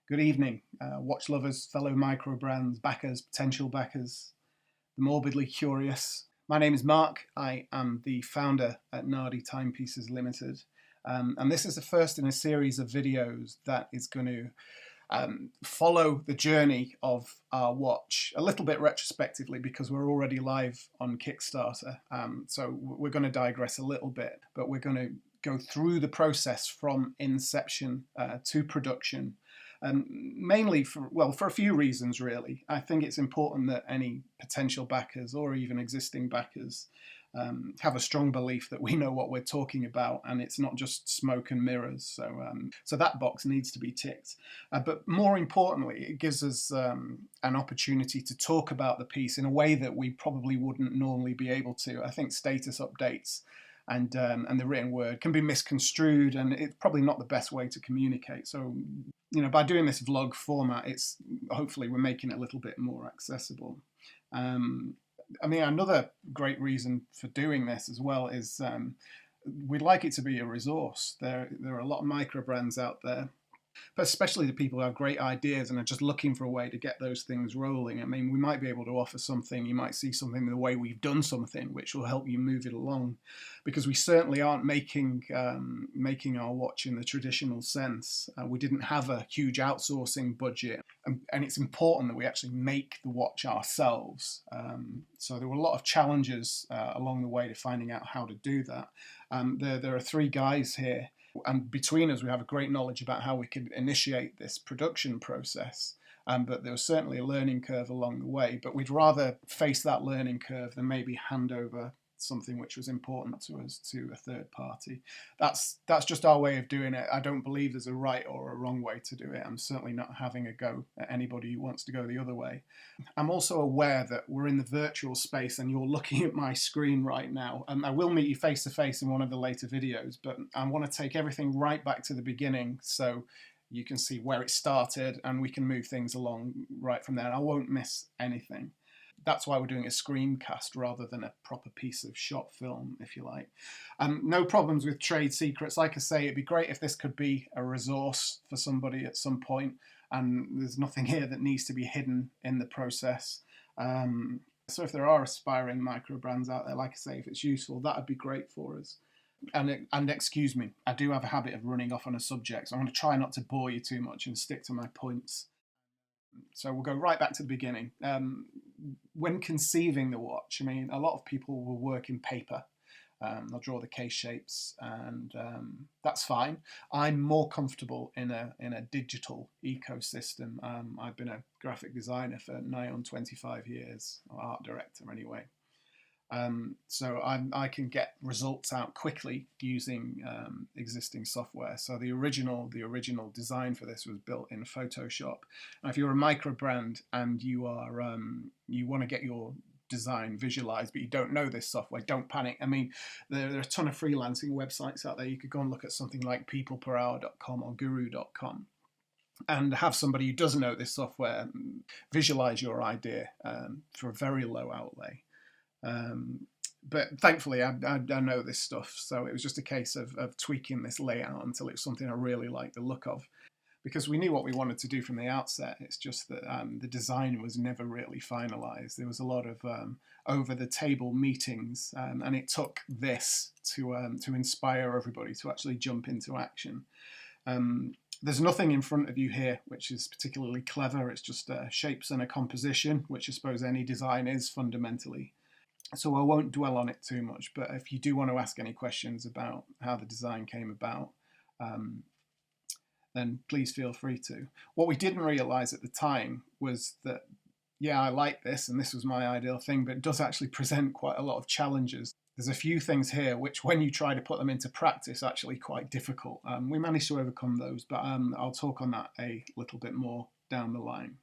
Good evening, watch lovers, fellow micro brands, backers, potential backers, the morbidly curious. My name is Mark. I am the founder at Nardi Timepieces Limited. And this is the first in a series of videos that is going to follow the journey of our watch a little bit retrospectively because we're already live on Kickstarter. So we're going to digress a little bit, but we're going to go through the process from inception to production. Mainly for a few reasons, really. I think it's important that any potential backers or even existing backers have a strong belief that we know what we're talking about and it's not just smoke and mirrors. So that box needs to be ticked. But more importantly, it gives us an opportunity to talk about the piece in a way that we probably wouldn't normally be able to. I think status updates and the written word can be misconstrued, and it's probably not the best way to communicate. So, by doing this vlog format, it's hopefully we're making it a little bit more accessible. Another great reason for doing this as well is we'd like it to be a resource. There are a lot of micro brands out there, but especially the people who have great ideas and are just looking for a way to get those things rolling. We might be able to offer something. You might see something the way we've done something, which will help you move it along, because we certainly aren't making our watch in the traditional sense. We didn't have a huge outsourcing budget, and it's important that we actually make the watch ourselves. So there were a lot of challenges along the way to finding out how to do that. There are three guys here, and between us we have a great knowledge about how we could initiate this production process, but there was certainly a learning curve along the way, but we'd rather face that learning curve than maybe hand over something which was important to us to a third party. That's just our way of doing it. I don't believe there's a right or a wrong way to do it. I'm certainly not having a go at anybody who wants to go the other way. I'm also aware that we're in the virtual space and you're looking at my screen right now. I will meet you face to face in one of the later videos, but I want to take everything right back to the beginning so you can see where it started and we can move things along right from there. I won't miss anything. That's why we're doing a screencast rather than a proper piece of shot film, if you like. No problems with trade secrets. Like I say, it'd be great if this could be a resource for somebody at some point, and there's nothing here that needs to be hidden in the process. So if there are aspiring micro brands out there, like I say, if it's useful, that would be great for us. And excuse me, I do have a habit of running off on a subject, so I'm going to try not to bore you too much and stick to my points. So we'll go right back to the beginning. When conceiving the watch, a lot of people will work in paper. They'll draw the case shapes, and that's fine. I'm more comfortable in a digital ecosystem. I've been a graphic designer for nigh on 25 years, or art director anyway. So I can get results out quickly using existing software. So the original design for this was built in Photoshop. Now, if you're a micro brand and you want to get your design visualized, but you don't know this software, don't panic. There are a ton of freelancing websites out there. You could go and look at something like peopleperhour.com or guru.com. and have somebody who doesn't know this software visualize your idea for a very low outlay. But thankfully, I know this stuff, so it was just a case of tweaking this layout until it was something I really liked the look of. Because we knew what we wanted to do from the outset. It's just that the design was never really finalised. There was a lot of over-the-table meetings, and it took this to inspire everybody to actually jump into action. There's nothing in front of you here which is particularly clever. It's just shapes and a composition, which I suppose any design is fundamentally. So I won't dwell on it too much, but if you do want to ask any questions about how the design came about, then please feel free to. What we didn't realise at the time was that, yeah, I like this and this was my ideal thing, but it does actually present quite a lot of challenges. There's a few things here which, when you try to put them into practice, are actually quite difficult. We managed to overcome those, but I'll talk on that a little bit more down the line.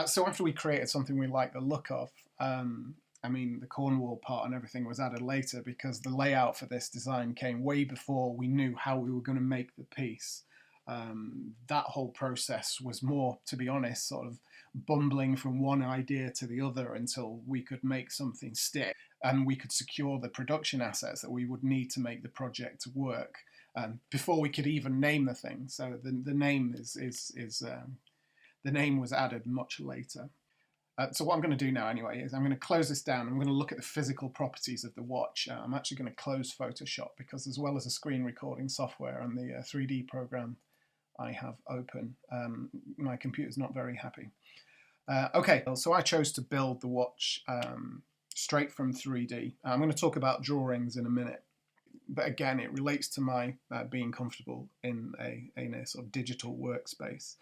So after we created something we like the look of, the Cornwall part and everything was added later because the layout for this design came way before we knew how we were going to make the piece. That whole process was more, to be honest, sort of bumbling from one idea to the other until we could make something stick and we could secure the production assets that we would need to make the project work. before we could even name the thing. So the name the name was added much later. So what I'm going to do now anyway is I'm going to close this down. I'm going to look at the physical properties of the watch. I'm actually going to close Photoshop because as well as the screen recording software and the 3D program I have open, my computer's not very happy. Okay, so I chose to build the watch straight from 3D. I'm going to talk about drawings in a minute. But again, it relates to my being comfortable in a sort of digital workspace.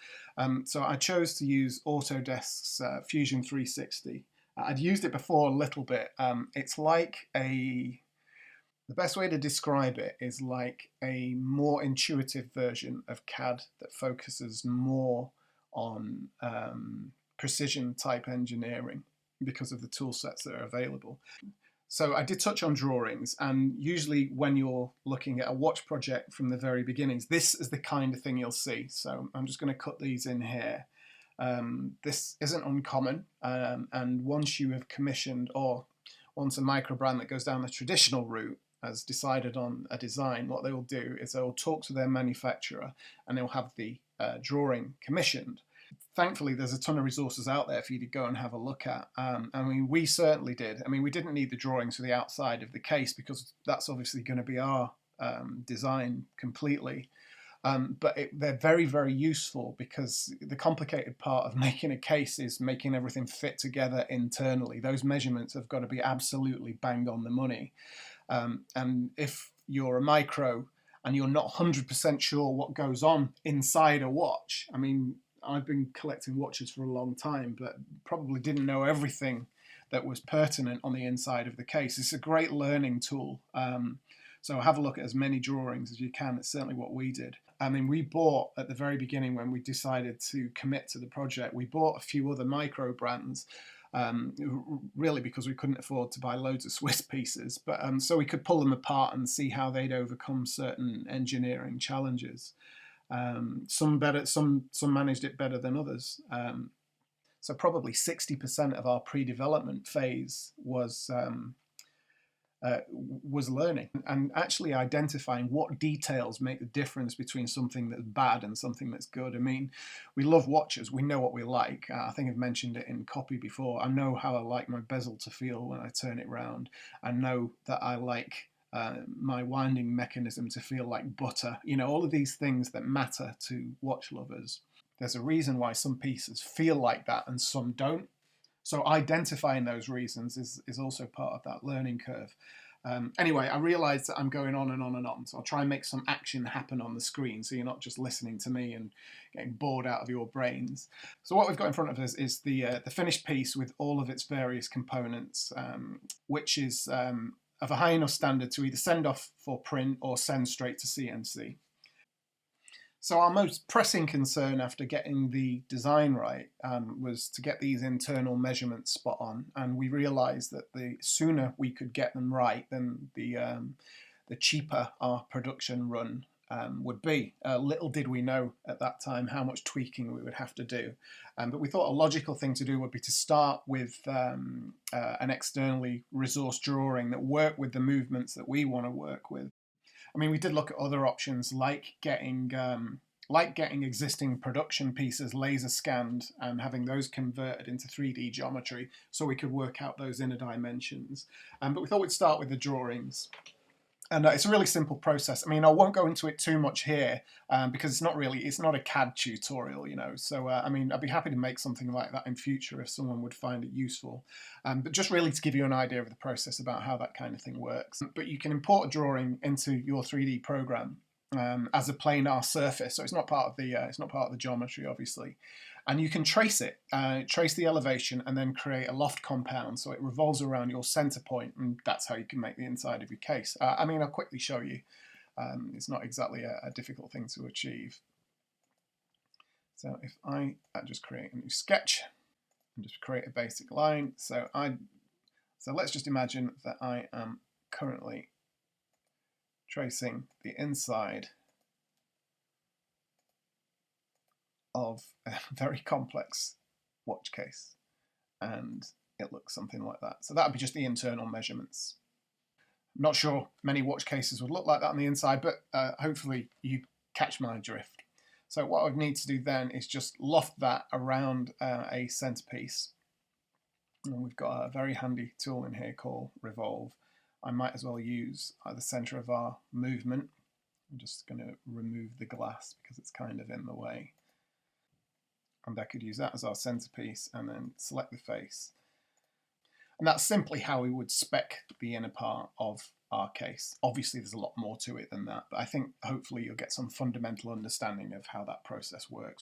So I chose to use Autodesk's Fusion 360. I'd used it before a little bit. It's like the best way to describe it is like a more intuitive version of CAD that focuses more on precision type engineering because of the tool sets that are available. So I did touch on drawings, and usually when you're looking at a watch project from the very beginnings, this is the kind of thing you'll see. So I'm just going to cut these in here. This isn't uncommon, and once you have commissioned, or once a micro brand that goes down the traditional route has decided on a design, what they will do is they will talk to their manufacturer and they'll have the drawing commissioned. Thankfully, there's a ton of resources out there for you to go and have a look at. I mean, we certainly did. I mean, we didn't need the drawings for the outside of the case because that's obviously going to be our design completely. But they're very, very useful because the complicated part of making a case is making everything fit together internally. Those measurements have got to be absolutely bang on the money. And if you're a micro and you're not 100% sure what goes on inside a watch, I mean, I've been collecting watches for a long time, but probably didn't know everything that was pertinent on the inside of the case. It's a great learning tool. So have a look at as many drawings as you can. It's certainly what we did. I mean, we bought at the very beginning when we decided to commit to the project, we bought a few other micro brands, really because we couldn't afford to buy loads of Swiss pieces, but so we could pull them apart and see how they'd overcome certain engineering challenges. Some better, some managed it better than others. So probably 60% of our pre-development phase was learning and actually identifying what details make the difference between something that's bad and something that's good. I mean, we love watches. We know what we like. I think I've mentioned it in copy before. I know how I like my bezel to feel when I turn it round. I know that I like my winding mechanism to feel like butter. You know, all of these things that matter to watch lovers. There's a reason why some pieces feel like that and some don't. So identifying those reasons is also part of that learning curve. Anyway, I realise that I'm going on and on and on, so I'll try and make some action happen on the screen so you're not just listening to me and getting bored out of your brains. So what we've got in front of us is the finished piece with all of its various components, which is of a high enough standard to either send off for print or send straight to CNC. So our most pressing concern after getting the design right was to get these internal measurements spot on, and we realised that the sooner we could get them right, then the cheaper our production run would be. Little did we know at that time how much tweaking we would have to do, but we thought a logical thing to do would be to start with an externally resourced drawing that worked with the movements that we want to work with. I mean, we did look at other options like getting existing production pieces laser scanned and having those converted into 3D geometry so we could work out those inner dimensions. But we thought we'd start with the drawings. And it's a really simple process. I mean, I won't go into it too much here because it's not a CAD tutorial, you know. So, I mean, I'd be happy to make something like that in future if someone would find it useful. But just really to give you an idea of the process about how that kind of thing works. But you can import a drawing into your 3D program as a planar surface. So it's not part of the geometry, obviously. And you can trace it, trace the elevation, and then create a loft compound so it revolves around your center point, and that's how you can make the inside of your case. I mean, I'll quickly show you. It's not exactly a difficult thing to achieve. So if I just create a new sketch and just create a basic line. So let's just imagine that I am currently tracing the inside of a very complex watch case, and it looks something like that. So that would be just the internal measurements. I'm not sure many watch cases would look like that on the inside, but hopefully you catch my drift. So what I would need to do then is just loft that around a centerpiece. And we've got a very handy tool in here called Revolve. I might as well use the center of our movement. I'm just going to remove the glass because it's kind of in the way. And I could use that as our centerpiece and then select the face. And that's simply how we would spec the inner part of our case. Obviously, there's a lot more to it than that, but I think hopefully you'll get some fundamental understanding of how that process works.